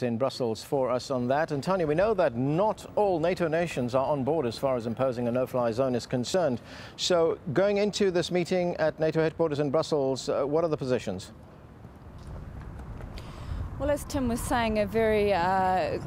In Brussels for us on that. And Tanya, we know that not all NATO nations are on board as far as imposing a no-fly zone is concerned. So going into this meeting at NATO headquarters in Brussels, what are the positions? Well, as Tim was saying, a very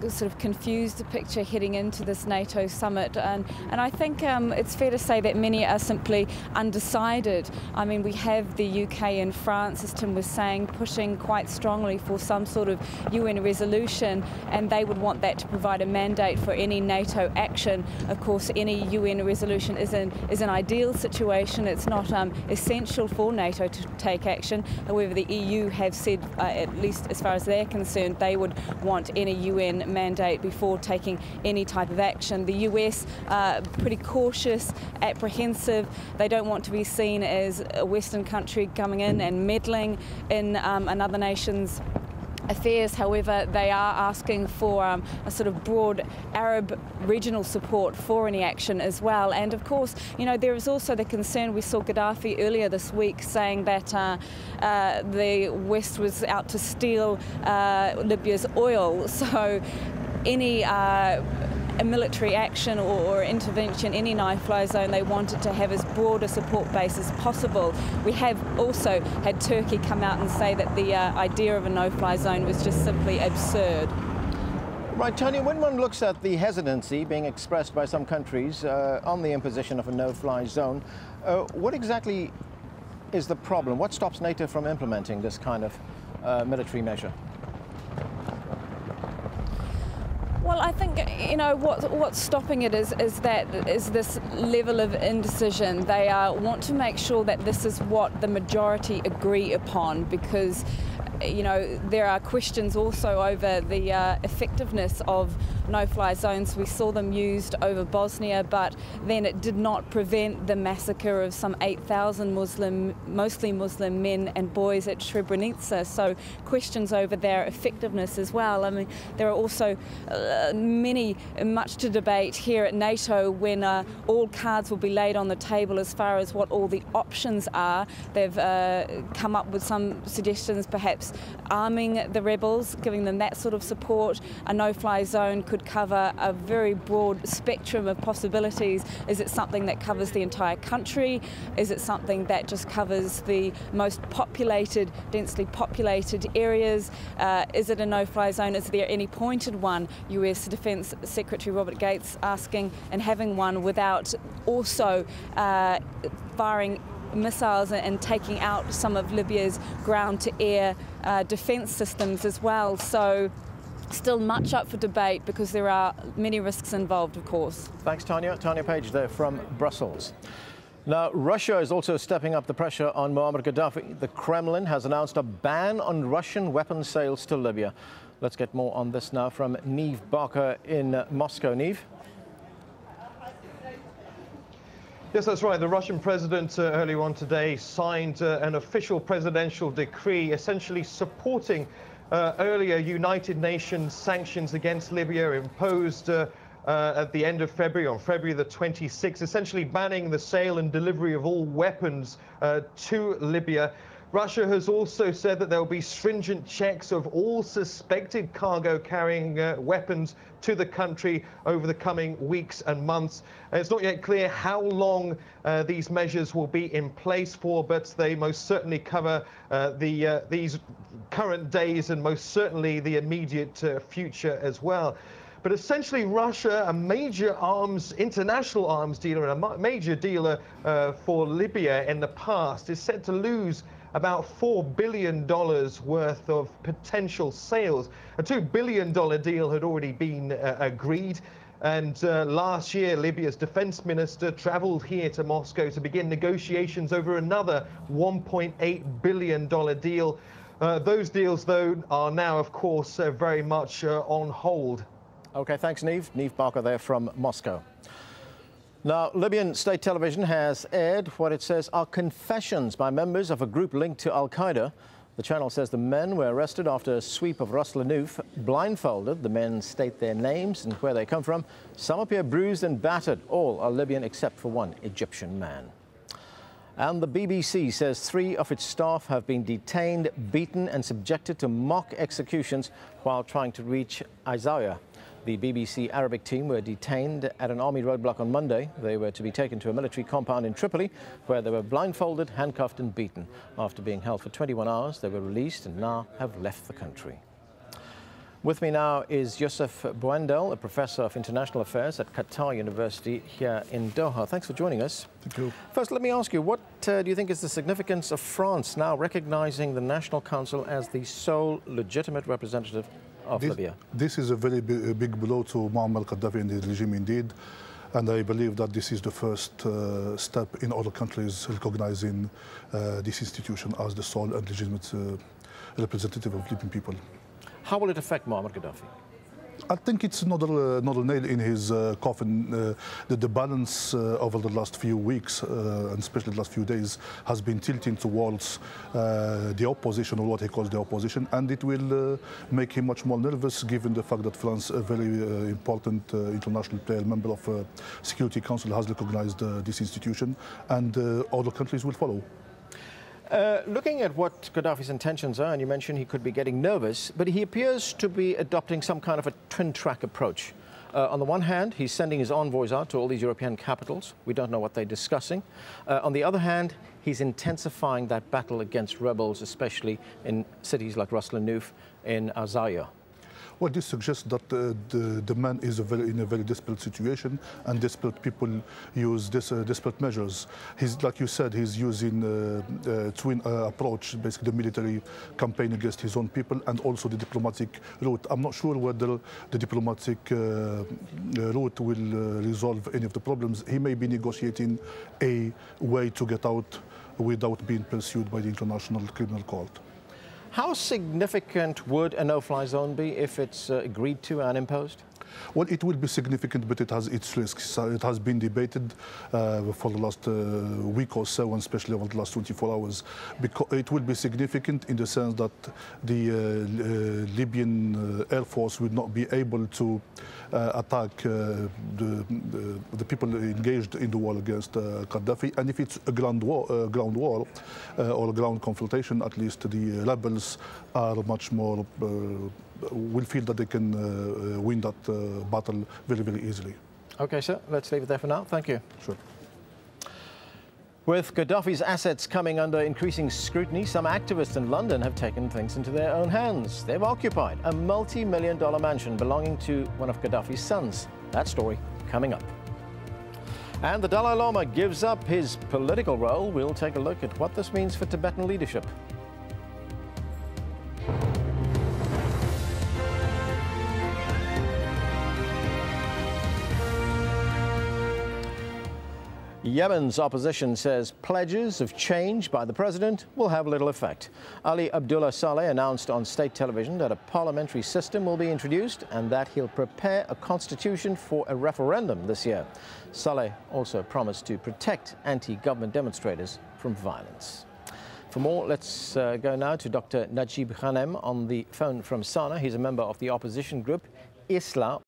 sort of confused picture heading into this NATO summit, and I think it's fair to say that many are simply undecided. I mean, we have the UK and France, as Tim was saying, pushing quite strongly for some sort of UN resolution, and they would want that to provide a mandate for any NATO action. Of course, any UN resolution is an ideal situation. It's not essential for NATO to take action. However, the EU have said, at least as far as they're concerned, they would want any UN mandate before taking any type of action. The US pretty cautious, apprehensive. They don't want to be seen as a Western country coming in and meddling in another nation's affairs. However, they are asking for a sort of broad Arab regional support for any action as well. And of course, you know, there is also the concern, we saw Gaddafi earlier this week saying that the West was out to steal Libya's oil. So any a military action or intervention, any no-fly zone, they wanted to have as broad a support base as possible. We have also had Turkey come out and say that the idea of a no-fly zone was just simply absurd. Right, Tanya, when one looks at the hesitancy being expressed by some countries on the imposition of a no-fly zone, what exactly is the problem? What stops NATO from implementing this kind of military measure? Well, I think, you know, what's stopping it is this level of indecision. They want to make sure that this is what the majority agree upon, because, you know, there are questions also over the effectiveness of no-fly zones. We saw them used over Bosnia, but then it did not prevent the massacre of some 8,000 mostly Muslim men and boys at Srebrenica. So questions over their effectiveness as well. I mean, there are also much to debate here at NATO when all cards will be laid on the table as far as what all the options are. They've come up with some suggestions, perhaps arming the rebels, giving them that sort of support. A no-fly zone could cover a very broad spectrum of possibilities. Is it something that covers the entire country? Is it something that just covers the most populated, densely populated areas? Is it a no-fly zone? Is there any pointed one? US Defence Secretary Robert Gates asking and having one without also firing missiles and taking out some of Libya's ground-to-air defence systems as well. So still much up for debate because there are many risks involved, of course. Thanks, Tanya. Tanya Page there from Brussels. Now, Russia is also stepping up the pressure on Muammar Gaddafi. The Kremlin has announced a ban on Russian weapons sales to Libya. Let's get more on this now from Niamh Barker in Moscow. Niamh? Yes, that's right. The Russian president earlier on today signed an official presidential decree essentially supporting earlier United Nations sanctions against Libya imposed at the end of February, on February the 26th, essentially banning the sale and delivery of all weapons to Libya. Russia has also said that there will be stringent checks of all suspected cargo carrying weapons to the country over the coming weeks and months. It's not yet clear how long these measures will be in place for, but they most certainly cover these current days and most certainly the immediate future as well. But essentially, Russia, a major international arms dealer and a major dealer for Libya in the past, is set to lose about $4 billion worth of potential sales. A $2 billion deal had already been agreed. And last year, Libya's defense minister traveled here to Moscow to begin negotiations over another $1.8 billion deal. Those deals, though, are now, of course, very much on hold. OK, thanks, Niamh. Niamh Barker there from Moscow. Now, Libyan state television has aired what it says are confessions by members of a group linked to al-Qaeda. The channel says the men were arrested after a sweep of Ras Lanuf, blindfolded. The men state their names and where they come from. Some appear bruised and battered. All are Libyan except for one Egyptian man. And the BBC says 3 of its staff have been detained, beaten and subjected to mock executions while trying to reach AlJazeera. The BBC Arabic team were detained at an army roadblock on Monday. They were to be taken to a military compound in Tripoli, where they were blindfolded, handcuffed and beaten. After being held for 21 hours, they were released and now have left the country. With me now is Youssef Bouendel, a professor of international affairs at Qatar University here in Doha. Thanks for joining us. Thank you. First, let me ask you, what do you think is the significance of France now recognizing the National Council as the sole legitimate representative of Libya? This is a very big blow to Muammar Gaddafi and his regime indeed. And I believe that this is the first step in other countries recognizing this institution as the sole and legitimate representative of Libyan people. How will it affect Muammar Gaddafi? I think it's another nail in his coffin. The balance over the last few weeks, and especially the last few days, has been tilting towards the opposition, or what he calls the opposition, and it will make him much more nervous, given the fact that France, a very important international player, member of Security Council, has recognized this institution, and other countries will follow. Looking at what Gaddafi's intentions are, and you mentioned he could be getting nervous, but he appears to be adopting some kind of a twin-track approach. On the one hand, he's sending his envoys out to all these European capitals. We don't know what they're discussing. On the other hand, he's intensifying that battle against rebels, especially in cities like Ras Lanuf in AlJazeera. Well, this suggests that the man is in a very desperate situation, and desperate people use desperate measures. Like you said, he's using a twin approach, basically the military campaign against his own people and also the diplomatic route. I'm not sure whether the diplomatic route will resolve any of the problems. He may be negotiating a way to get out without being pursued by the International Criminal Court. How significant would a no-fly zone be if it's agreed to and imposed? Well, it will be significant, but it has its risks. It has been debated for the last week or so, and especially over the last 24 hours. Because it will be significant in the sense that the Libyan Air Force will not be able to attack the people engaged in the war against Gaddafi. And if it's a ground war or a ground confrontation, at least the rebels are much more will feel that they can win that battle very, very easily. Okay, sir, let's leave it there for now. Thank you. Sure. With Gaddafi's assets coming under increasing scrutiny, some activists in London have taken things into their own hands. They've occupied a multi-million-dollar mansion belonging to one of Gaddafi's sons. That story coming up. And the Dalai Lama gives up his political role. We'll take a look at what this means for Tibetan leadership. Yemen's opposition says pledges of change by the president will have little effect. Ali Abdullah Saleh announced on state television that a parliamentary system will be introduced and that he'll prepare a constitution for a referendum this year. Saleh also promised to protect anti-government demonstrators from violence. For more, let's go now to Dr. Najib Ghanem on the phone from Sana. He's a member of the opposition group Islah